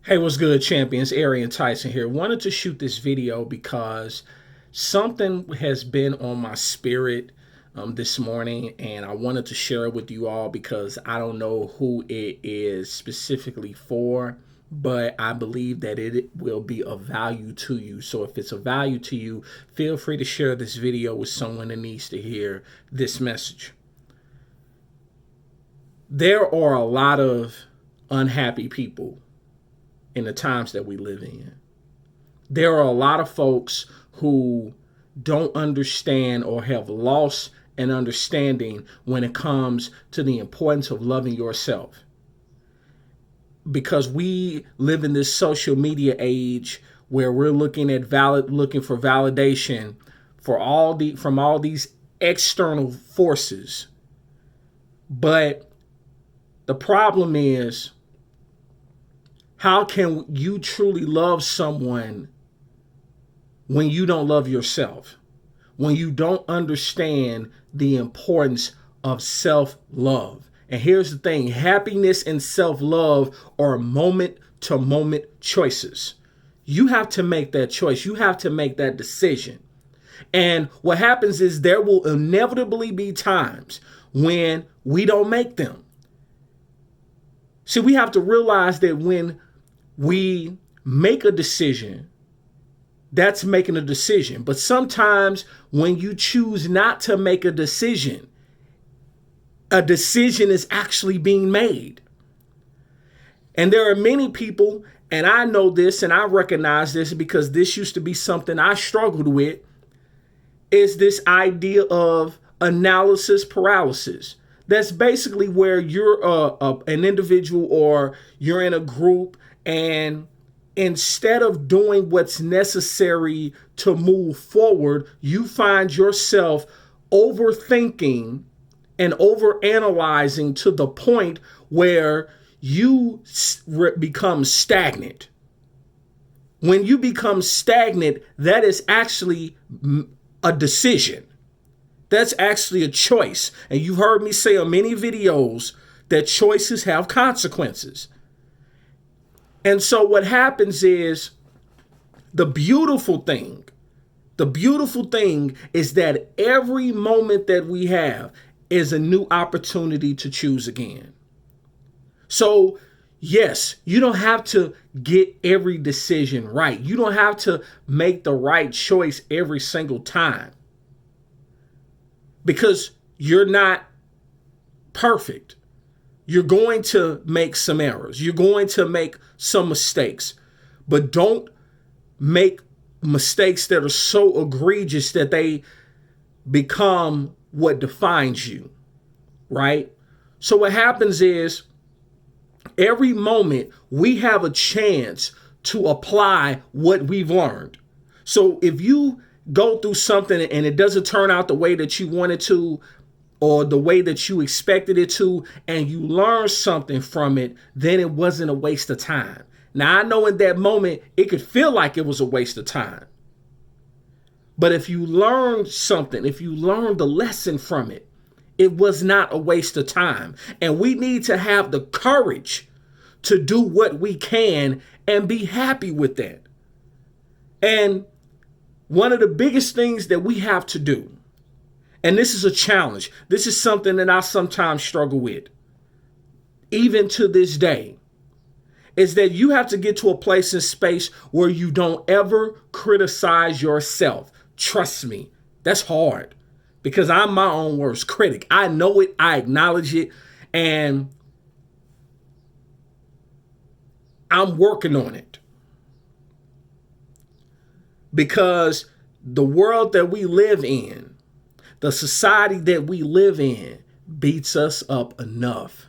Hey, what's good, champions? Arian, Tyson here. Wanted to shoot this video because something has been on my spirit this morning, and I wanted to share it with you all because I don't know who it is specifically for, but I believe that it will be of value to you. So if it's of value to you, feel free to share this video with someone that needs to hear this message. There are a lot of unhappy people in the times that we live in. There are a lot of folks who don't understand or have lost an understanding when it comes to the importance of loving yourself. Because we live in this social media age where we're looking for validation from all these external forces. But the problem is, how can you truly love someone when you don't love yourself? When you don't understand the importance of self-love? And here's the thing, happiness and self-love are moment-to-moment choices. You have to make that choice. You have to make that decision. And what happens is there will inevitably be times when we don't make them. See, we have to realize that when we make a decision, that's making a decision. But sometimes when you choose not to make a decision is actually being made. And there are many people, and I know this and I recognize this because this used to be something I struggled with, is this idea of analysis paralysis. That's basically where you're an individual or you're in a group, and instead of doing what's necessary to move forward, you find yourself overthinking and overanalyzing to the point where you become stagnant. When you become stagnant, that is actually a decision. That's actually a choice. And you've heard me say on many videos that choices have consequences. And so what happens is the beautiful thing is that every moment that we have is a new opportunity to choose again. So yes, you don't have to get every decision right. You don't have to make the right choice every single time, because you're not perfect. You're going to make some errors. You're going to make some mistakes, but don't make mistakes that are so egregious that they become what defines you, right? So what happens is every moment we have a chance to apply what we've learned. So if you go through something and it doesn't turn out the way that you wanted to, or the way that you expected it to, and you learn something from it, then it wasn't a waste of time. Now, I know in that moment, it could feel like it was a waste of time. But if you learned something, if you learned the lesson from it, it was not a waste of time. And we need to have the courage to do what we can and be happy with that. And one of the biggest things that we have to do, and this is a challenge, this is something that I sometimes struggle with, even to this day, is that you have to get to a place and space where you don't ever criticize yourself. Trust me, that's hard because I'm my own worst critic. I know it, I acknowledge it, and I'm working on it. Because the world that we live in, the society that we live in, beats us up enough.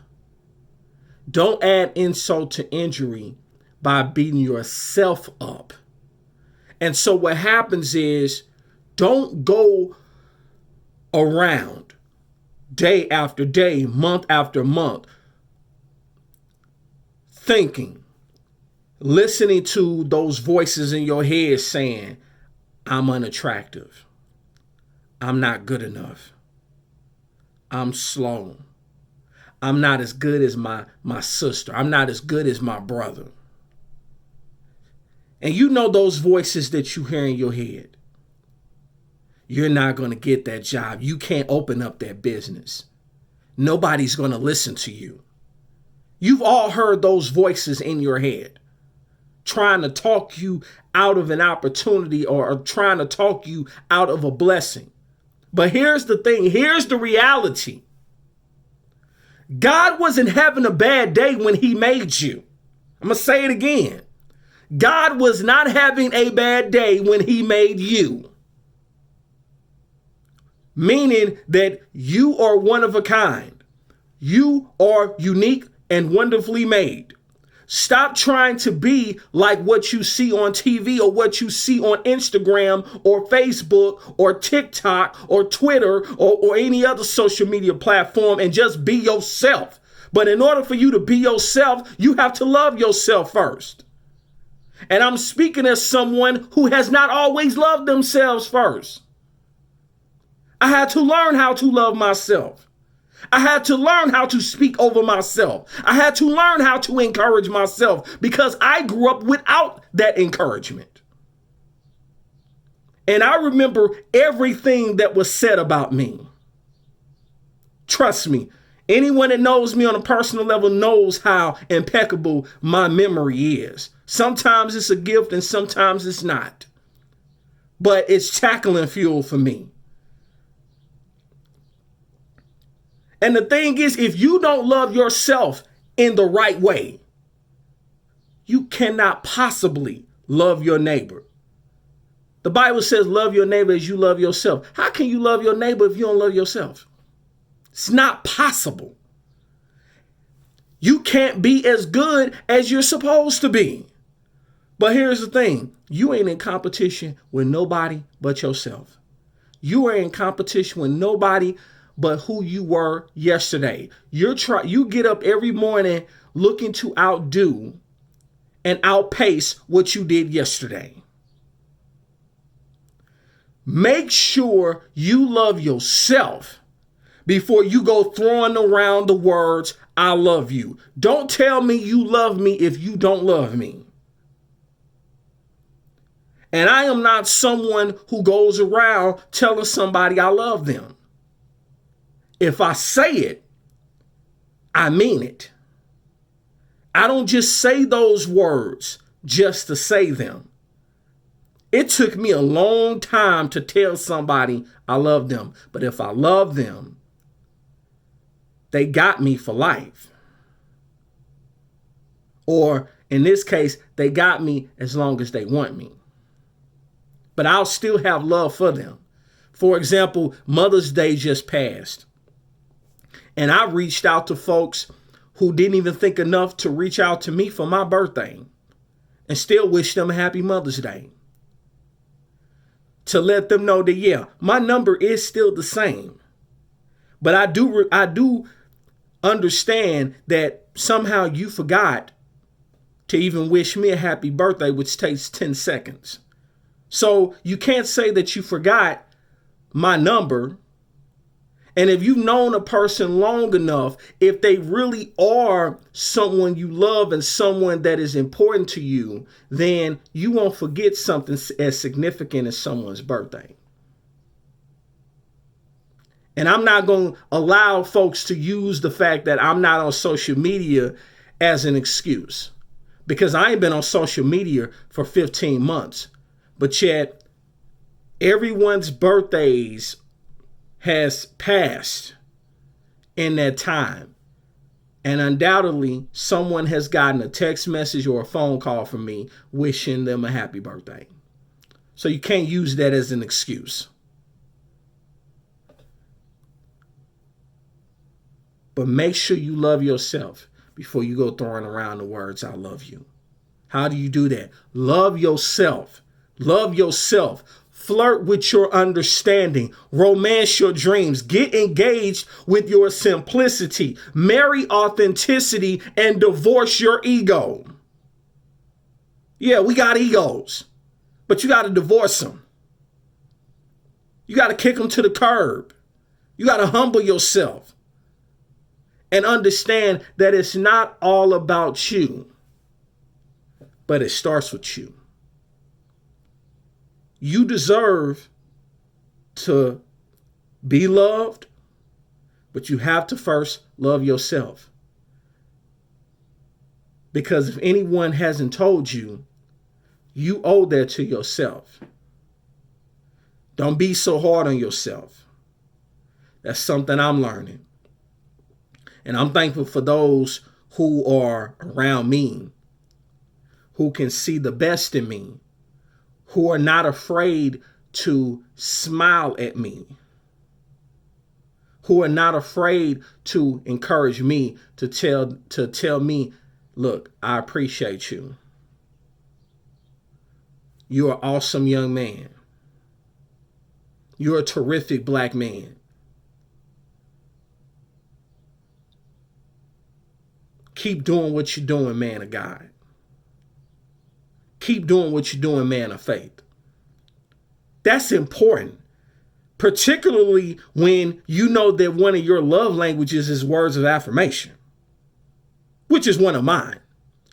Don't add insult to injury by beating yourself up. And so what happens is, don't go around day after day, month after month, thinking, listening to those voices in your head saying, I'm unattractive. I'm not good enough. I'm slow. I'm not as good as my sister. I'm not as good as my brother. And you know those voices that you hear in your head. You're not going to get that job. You can't open up that business. Nobody's going to listen to you. You've all heard those voices in your head trying to talk you out of an opportunity or trying to talk you out of a blessing. But here's the thing. Here's the reality. God wasn't having a bad day when he made you. I'm going to say it again. God was not having a bad day when he made you. Meaning that you are one of a kind. You are unique and wonderfully made. Stop trying to be like what you see on TV or what you see on Instagram or Facebook or TikTok or Twitter or any other social media platform and just be yourself. But in order for you to be yourself, you have to love yourself first. And I'm speaking as someone who has not always loved themselves first. I had to learn how to love myself. I had to learn how to speak over myself. I had to learn how to encourage myself because I grew up without that encouragement. And I remember everything that was said about me. Trust me, anyone that knows me on a personal level knows how impeccable my memory is. Sometimes it's a gift and sometimes it's not. But it's tackling fuel for me. And the thing is, if you don't love yourself in the right way, you cannot possibly love your neighbor. The Bible says, love your neighbor as you love yourself. How can you love your neighbor if you don't love yourself? It's not possible. You can't be as good as you're supposed to be. But here's the thing. You ain't in competition with nobody but yourself. You are in competition with nobody but who you were yesterday. You get up every morning looking to outdo and outpace what you did yesterday. Make sure you love yourself before you go throwing around the words, I love you. Don't tell me you love me if you don't love me. And I am not someone who goes around telling somebody I love them. If I say it, I mean it. I don't just say those words just to say them. It took me a long time to tell somebody I love them. But if I love them, they got me for life. Or in this case, they got me as long as they want me. But I'll still have love for them. For example, Mother's Day just passed. And I reached out to folks who didn't even think enough to reach out to me for my birthday and still wish them a happy Mother's Day. To let them know that, yeah, my number is still the same. But I do understand that somehow you forgot to even wish me a happy birthday, which takes 10 seconds. So you can't say that you forgot my number. And if you've known a person long enough, if they really are someone you love and someone that is important to you, then you won't forget something as significant as someone's birthday. And I'm not going to allow folks to use the fact that I'm not on social media as an excuse, because I ain't been on social media for 15 months. But yet, everyone's birthdays has passed in that time. And undoubtedly, someone has gotten a text message or a phone call from me wishing them a happy birthday. So you can't use that as an excuse. But make sure you love yourself before you go throwing around the words, I love you. How do you do that? Love yourself. Love yourself. Flirt with your understanding. Romance your dreams. Get engaged with your simplicity. Marry authenticity and divorce your ego. Yeah, we got egos, but you got to divorce them. You got to kick them to the curb. You got to humble yourself and understand that it's not all about you, but it starts with you. You deserve to be loved, but you have to first love yourself. Because if anyone hasn't told you, you owe that to yourself. Don't be so hard on yourself. That's something I'm learning. And I'm thankful for those who are around me, who can see the best in me, who are not afraid to smile at me, who are not afraid to encourage me, to tell me, look, I appreciate you. You're an awesome young man. You're a terrific black man. Keep doing what you're doing, man of God. Keep doing what you're doing, man of faith. That's important, particularly when you know that one of your love languages is words of affirmation, which is one of mine.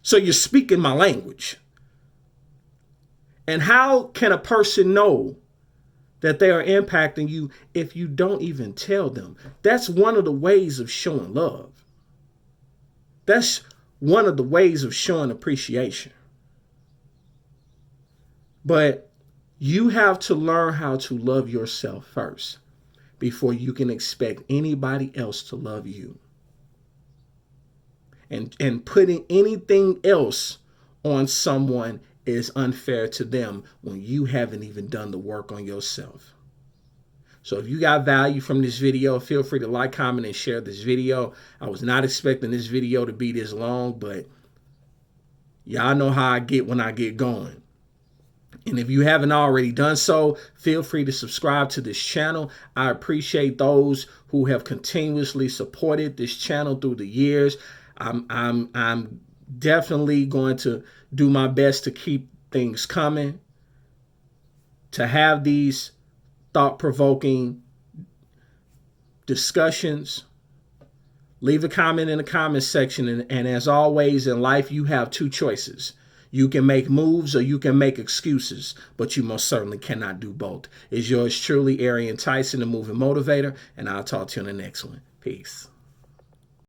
So you're speaking my language. And how can a person know that they are impacting you if you don't even tell them? That's one of the ways of showing love. That's one of the ways of showing appreciation. But you have to learn how to love yourself first before you can expect anybody else to love you. And putting anything else on someone is unfair to them when you haven't even done the work on yourself. So if you got value from this video, feel free to like, comment, and share this video. I was not expecting this video to be this long, but y'all know how I get when I get going. And if you haven't already done so, feel free to subscribe to this channel. I appreciate those who have continuously supported this channel through the years. I'm definitely going to do my best to keep things coming, to have these thought-provoking discussions. Leave a comment in the comment section. And as always in life, you have two choices. You can make moves or you can make excuses, but you most certainly cannot do both. It's yours truly, Arian Tyson, the Moving Motivator, and I'll talk to you in the next one. Peace.